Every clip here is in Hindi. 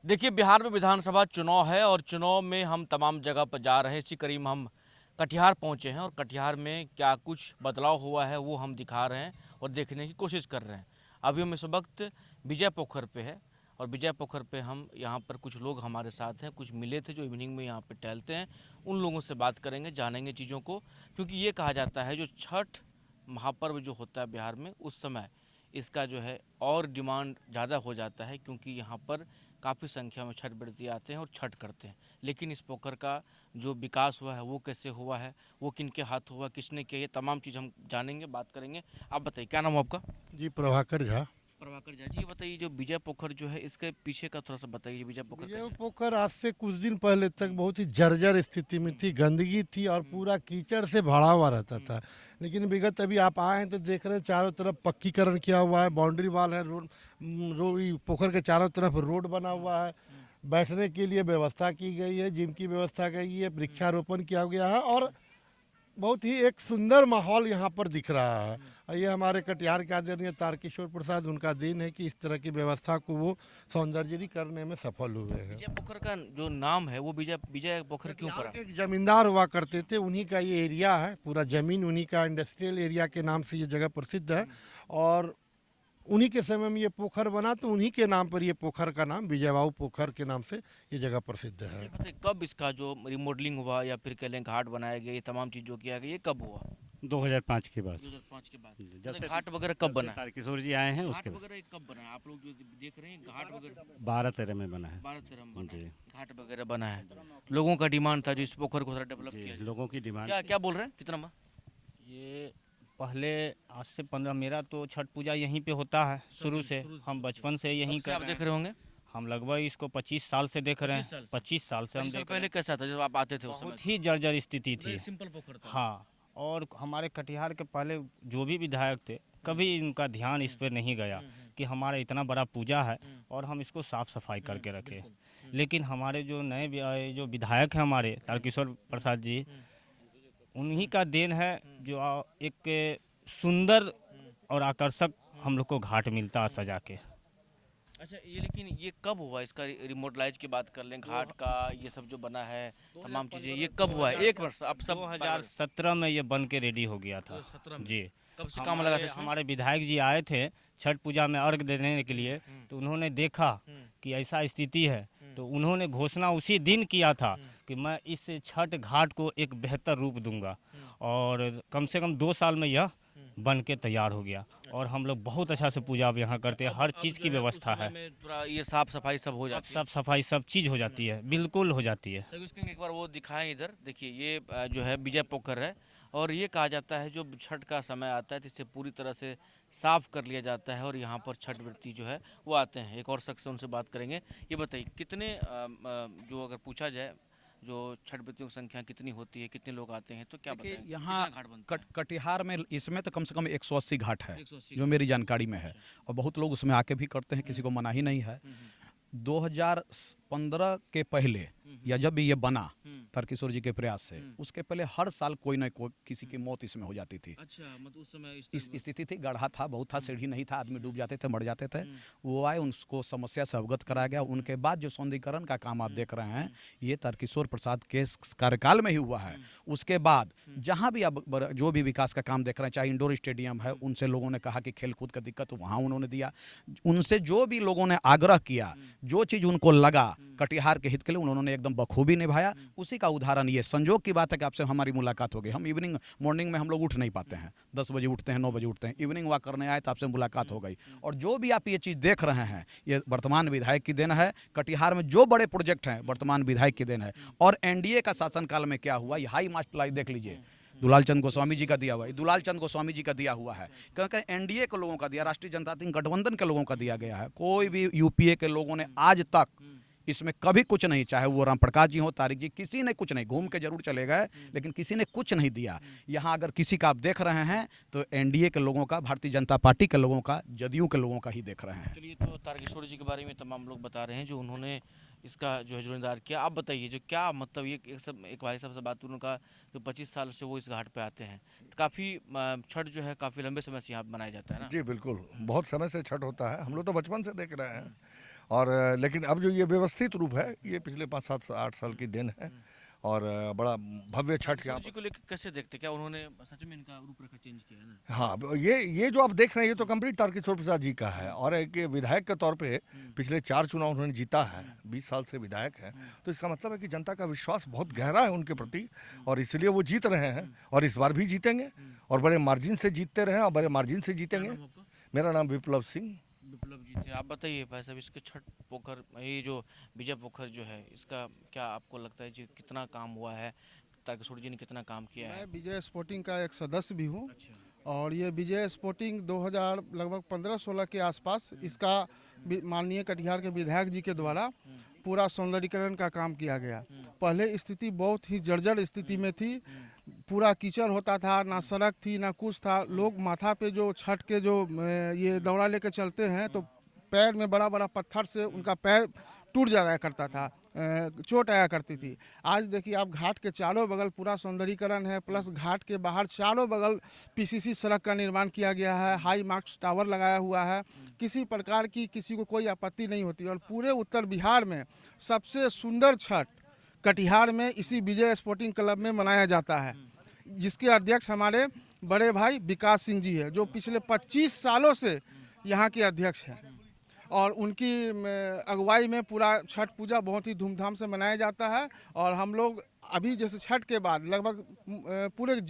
देखिए, बिहार में विधानसभा चुनाव है और चुनाव में हम तमाम जगह पर जा रहे हैं। इसी कड़ी में हम कटिहार पहुंचे हैं और कटिहार में क्या कुछ बदलाव हुआ है वो हम दिखा रहे हैं और देखने की कोशिश कर रहे हैं। अभी हम इस वक्त विजय पोखर पे है और विजय पोखर पे हम यहाँ पर कुछ लोग हमारे साथ हैं, कुछ मिले थे जो इवनिंग में यहाँ पे टहलते हैं। उन लोगों से बात करेंगे, जानेंगे चीज़ों को, क्योंकि ये कहा जाता है जो छठ महापर्व जो होता है बिहार में उस समय इसका जो है और डिमांड ज़्यादा हो जाता है, क्योंकि यहाँ पर काफ़ी संख्या में छठ व्रती आते हैं और छठ करते हैं। लेकिन इस पोखर का जो विकास हुआ है वो कैसे हुआ है, वो किनके हाथ हुआ, किसने किया, ये तमाम चीज़ हम जानेंगे, बात करेंगे। आप बताइए, क्या नाम है आपका? जी, प्रभाकर झा। प्रभाकर झा जी, ये बताइए जो विजय पोखर जो है इसके पीछे का थोड़ा सा बताइए, विजय पोखर ये कैसे? पोखर आज से कुछ दिन पहले तक बहुत ही जर्जर स्थिति में थी, गंदगी थी और पूरा कीचड़ से भरा हुआ रहता था। लेकिन विगत अभी आप आए हैं तो देख रहे हैं चारों तरफ पक्कीकरण किया हुआ है, बाउंड्री वाल है, पोखर के चारों तरफ रोड बना हुआ है, बैठने के लिए व्यवस्था की गई है, जिम की व्यवस्था की गई है, वृक्षारोपण किया गया है और बहुत ही एक सुंदर माहौल यहाँ पर दिख रहा है। और ये हमारे कटिहार के आदरणीय तारकिशोर प्रसाद, उनका दिन है कि इस तरह की व्यवस्था को वो सौंदर्यीकरण करने में सफल हुए हैं। विजय पोखर का जो नाम है वो विजय विजय पोखर क्यों कटिहार पड़ा? के एक जमींदार हुआ करते थे, उन्हीं का ये एरिया है, पूरा जमीन उन्हीं का, इंडस्ट्रियल एरिया के नाम से ये जगह प्रसिद्ध है। और उन्हीं के समय में ये पोखर बना तो उन्हीं के नाम पर ये पोखर का नाम विजयबाबू पोखर के नाम से ये जगह प्रसिद्ध है। ये बताइए कब इसका जो रिमॉडलिंग हुआ या फिर कह लें घाट बनाया गया, ये तमाम चीज़ जो किया गया ये कब हुआ? 2005 के बाद 2005 के बाद। जब मतलब से घाट वगैरह कब बना? तारकिशोर जी आए हैं घाट उसके बाद वगैरह ये कब बना है? आप लोग जो देख रहे हैं घाट वगैरह 12-13 में बना है 12-13 में बना जी है, घाट वगैरह बना है। लोगों का डिमांड था जो इस पोखर को थोड़ा डेवलप जी किया जाए। लोगों की डिमांड क्या क्या बोल रहे हैं, कितना नंबर? ये पहले आज से 15 मेरा तो छठ पूजा यहीं पे होता है शुरू से। हम बचपन से यहीं कब से कर आप रहे देख हैं। रहे होंगे? हम लगभग इसको 25 साल से देख रहे 25 साल हैं। से? 25 साल से हम 25 साल देख रहे पहले हैं। कैसा था जब आप आते थे उस समय? बहुत ही जर्जर स्थिति थी। सिंपल पोखर था। हाँ, और हमारे कटिहार के पहले जो भी विधायक थे कभी इनका ध्यान इस पर नहीं गया कि हमारा इतना बड़ा पूजा है और हम इसको साफ सफाई करके रखें। लेकिन हमारे जो नए जो विधायक हैं हमारे तारकिशोर प्रसाद जी, उन्हीं का देन है जो एक सुंदर और आकर्षक हम लोग को घाट मिलता है सजा के। अच्छा, ये लेकिन ये कब हुआ, इसका रिमोडलाइज की बात कर लें, घाट का ये सब जो बना है तमाम चीजें, ये कब हुआ है? एक वर्ष अब सब 2017 में ये बन के रेडी हो गया था 2017 में? जी। कब से काम लगा था इसमें? हमारे विधायक जी आए थे छठ पूजा में अर्घ देने के लिए, तो उन्होंने देखा कि ऐसा स्थिति है, तो उन्होंने घोषणा उसी दिन किया था कि मैं इस छठ घाट को एक बेहतर रूप दूंगा। और कम से कम 2 साल में यह बन के तैयार हो गया और हम लोग बहुत अच्छा से पूजा अब यहाँ करते हैं। हर चीज़ की व्यवस्था है। पूरा ये साफ सफाई सब हो अब जाती है? सब सफाई सब चीज़ हो जाती है, बिल्कुल हो जाती है। सर उसके एक बार वो दिखाएं इधर, देखिए ये जो है विजय पोखर है और ये कहा जाता है जो छठ का समय आता है तो इसे पूरी तरह से साफ कर लिया जाता है और यहाँ पर छठ व्रती जो है वो आते हैं। एक और शख्स से उनसे बात करेंगे। ये बताइए कितने जो अगर पूछा जाए जो छठ व्रतियों की संख्या कितनी होती है, कितने लोग आते हैं, तो क्या देखिए बताएं? यहाँ कितना घाट बनता है? कटिहार में इसमें तो कम से कम 180 घाट है 180 जो मेरी जानकारी में है, और बहुत लोग उसमें आके भी करते हैं, किसी को मना ही नहीं है। 2015 के पहले या जब भी ये बना तारकिशोर जी के प्रयास से, उसके पहले हर साल कोई ना कोई किसी की मौत इसमें हो जाती थी। अच्छा, मतलब उस समय इस स्थिति थी, गड्ढा था, बहुत था, सीढ़ी नहीं था, आदमी डूब जाते थे, मर जाते थे। वो आए, उनको समस्या से अवगत कराया गया। उनके बाद जो सौंदर्यीकरण का काम आप देख रहे हैं ये तारकिशोर प्रसाद के कार्यकाल में ही हुआ है। उसके बाद जहाँ भी अब जो भी विकास का काम देख रहे हैं, चाहे इंडोर स्टेडियम है, उनसे लोगों ने कहा कि खेल कूद का दिक्कत वहाँ उन्होंने दिया। उनसे जो भी लोगों ने आग्रह किया, जो चीज़ उनको लगा कटिहार के हित के लिए, उन्होंने एकदम बखूबी निभाया। उसी का उदाहरण ये संजोग की बात है कि आपसे हमारी मुलाकात हो गई। हम इवनिंग मॉर्निंग में हम लोग उठ नहीं पाते हैं, 10 बजे उठते हैं, 9 बजे उठते हैं, इवनिंग वॉक करने आए तो आपसे मुलाकात हो गई। और जो भी आप ये चीज़ देख रहे हैं ये वर्तमान विधायक की देन है। कटिहार में जो बड़े प्रोजेक्ट हैं वर्तमान विधायक की देन है। और एनडीए का शासनकाल में क्या हुआ, ये हाई मास्ट लाइट देख लीजिए, दुलाल चंद गोस्वामी जी का दिया हुआ है, दुलाल चंद गोस्वामी जी का दिया हुआ है, क्योंकि एनडीए के लोगों का दिया, राष्ट्रीय जनता दल गठबंधन के लोगों का दिया गया है। कोई भी यूपीए के लोगों ने आज तक इसमें कभी कुछ नहीं, चाहे वो राम प्रकाश जी हो, तारिक जी, किसी ने कुछ नहीं, घूम के जरूर चले गए लेकिन किसी ने कुछ नहीं दिया। यहाँ अगर किसी का आप देख रहे हैं तो एनडीए के लोगों का, भारतीय जनता पार्टी के लोगों का, जदयू के लोगों का ही देख रहे हैं। चलिए, तो तारकिशोर जी के बारे में तमाम लोग बता रहे हैं जो उन्होंने इसका जो है जुर्मादार किया। आप बताइए जो क्या मतलब ये एक भाई साहब से बात हुई, उनका जो 25 साल से वो इस घाट पे आते हैं, तो काफ़ी छठ जो है काफ़ी लंबे समय से यहाँ मनाया जाता है ना? जी बिल्कुल, बहुत समय से छठ होता है, हम लोग तो बचपन से देख रहे हैं। और लेकिन अब जो ये व्यवस्थित रूप है ये पिछले 5-7-8 साल की देन है और बड़ा भव्य छठ यहाँ जी को लेकर कैसे देखते, क्या उन्होंने सच में इनका रूपरेखा चेंज किया है ना? हाँ अब ये जो आप देख रहे हैं ये तो कंप्लीट तारकिशोर प्रसाद जी का है और एक विधायक के तौर पे पिछले 4 चुनाव उन्होंने जीता है, 20 साल से विधायक है, तो इसका मतलब है कि जनता का विश्वास बहुत गहरा है उनके प्रति और इसलिए वो जीत रहे हैं और इस बार भी जीतेंगे और बड़े मार्जिन से जीतते रहे और बड़े मार्जिन से जीतेंगे। नाम आपका? मेरा नाम विप्लव सिंह। विप्लव जी थे। आप बताइए भाई साहब, इसके छठ पोखर, ये जो विजय पोखर जो है, इसका क्या आपको लगता है जी कितना काम हुआ है? तारकिशोर जी ने कितना काम किया मैं है? विजय स्पोर्टिंग का एक सदस्य भी हूँ अच्छा। और ये विजय स्पोर्टिंग 2000 लगभग 15-16 के आसपास इसका माननीय कटिहार के विधायक जी के द्वारा पूरा सौंदर्यीकरण का काम किया गया। पहले स्थिति बहुत ही जर्जर स्थिति में थी, पूरा कीचड़ होता था, ना सड़क थी ना कुछ था। लोग माथा पे जो छठ के जो ये दौड़ा लेके चलते हैं तो पैर में बड़ा बड़ा पत्थर से उनका पैर टूट जाया करता था, चोट आया करती थी। आज देखिए आप घाट के चारों बगल पूरा सौंदर्यीकरण है, प्लस घाट के बाहर चारों बगल पीसीसी सड़क का निर्माण किया गया है, हाई मार्क्स टावर लगाया हुआ है, किसी प्रकार की किसी को कोई आपत्ति नहीं होती। और पूरे उत्तर बिहार में सबसे सुंदर छठ कटिहार में इसी विजय स्पोर्टिंग क्लब में मनाया जाता है, जिसके अध्यक्ष हमारे बड़े भाई विकास सिंह जी है, जो पिछले 25 सालों से यहाँ के अध्यक्ष हैं और उनकी अगुवाई में पूरा छठ पूजा बहुत ही धूमधाम से मनाया जाता है। और हम लोग अभी जैसे छठ के बाद लगभग पूरे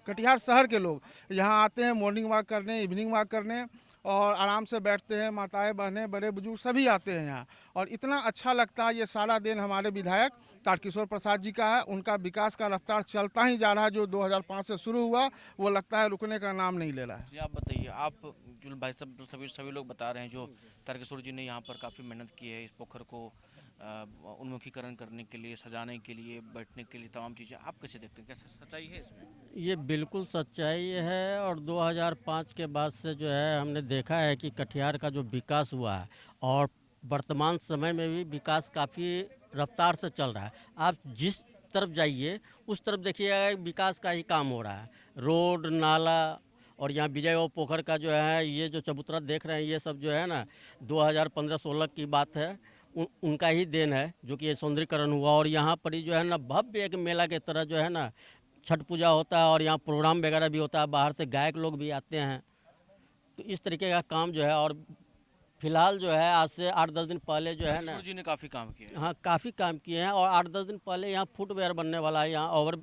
कटिहार शहर के लोग यहाँ आते हैं मॉर्निंग वॉक करने, इवनिंग वॉक करने और आराम से बैठते हैं। माताएं बहनें बड़े बुजुर्ग सभी आते हैं यहाँ और इतना अच्छा लगता है। ये सारा दिन हमारे विधायक तारकिशोर प्रसाद जी का है, उनका विकास का रफ्तार चलता ही जा रहा है। जो 2005 से शुरू हुआ वो लगता है रुकने का नाम नहीं ले रहा है। जी आप बताइए, आप जो भाई साहब सभी लोग बता रहे हैं जो तारकिशोर जी ने यहाँ पर काफ़ी मेहनत की है इस पोखर को उन्मुखीकरण करने के लिए, सजाने के लिए, बैठने के लिए, तमाम चीज़ें, आप कैसे देखते हैं, कैसे सच्चाई है इसमें? ये बिल्कुल सच्चाई है और 2005 के बाद से जो है हमने देखा है कि कटिहार का जो विकास हुआ है और वर्तमान समय में भी विकास काफ़ी रफ्तार से चल रहा है। आप जिस तरफ जाइए उस तरफ देखिएगा विकास का ही काम हो रहा है। रोड, नाला और यहाँ विजय और पोखर का जो है ये जो चबूतरा देख रहे हैं ये सब जो है ना 2015-16 की बात है, उनका ही देन है जो कि ये सौंदर्यीकरण हुआ। और यहाँ पर ही जो है ना भव्य एक मेला के तरह जो है ना छठ पूजा होता है और यहाँ प्रोग्राम वगैरह भी होता है, बाहर से गायक लोग भी आते हैं। तो इस तरीके का काम जो है और फिलहाल जो है आज से 8-10 दिन पहले जो है ना, तारकिशोर जी ने काफ़ी काम किया है। हाँ काफ़ी काम किए हैं और 8-10 दिन पहले यहाँ फुटवेयर बनने वाला है। यहाँ ओवर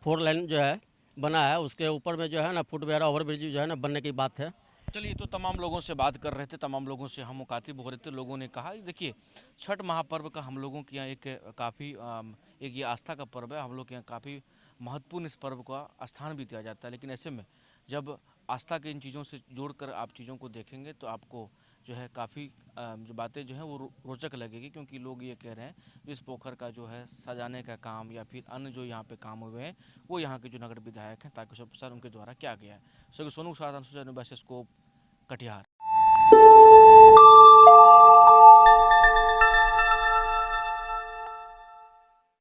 4 लाइन जो है बना है, उसके ऊपर में जो है ना फुटवेयर ओवरब्रिज जो है ना बनने की बात है। चलिए, तो तमाम लोगों से बात कर रहे थे, तमाम लोगों से हम मुखातिब हो रहे थे। लोगों ने कहा देखिए छठ महापर्व का हम लोगों के यहाँ एक काफ़ी एक ये आस्था का पर्व है, हम लोग के यहाँ काफ़ी महत्वपूर्ण इस पर्व का स्थान भी दिया जाता है। लेकिन ऐसे में जब आस्था के इन चीज़ों से जोड़कर आप चीज़ों को देखेंगे तो आपको जो है काफ़ी जो बातें जो हैं वो रोचक लगेगी, क्योंकि लोग ये कह रहे हैं इस पोखर का जो है सजाने का काम या फिर अन्य जो यहाँ पे काम हुए हैं वो यहाँ के जो नगर विधायक हैं तारकिशोर प्रसाद उनके द्वारा किया गया है। सोनू साधन कटिहार।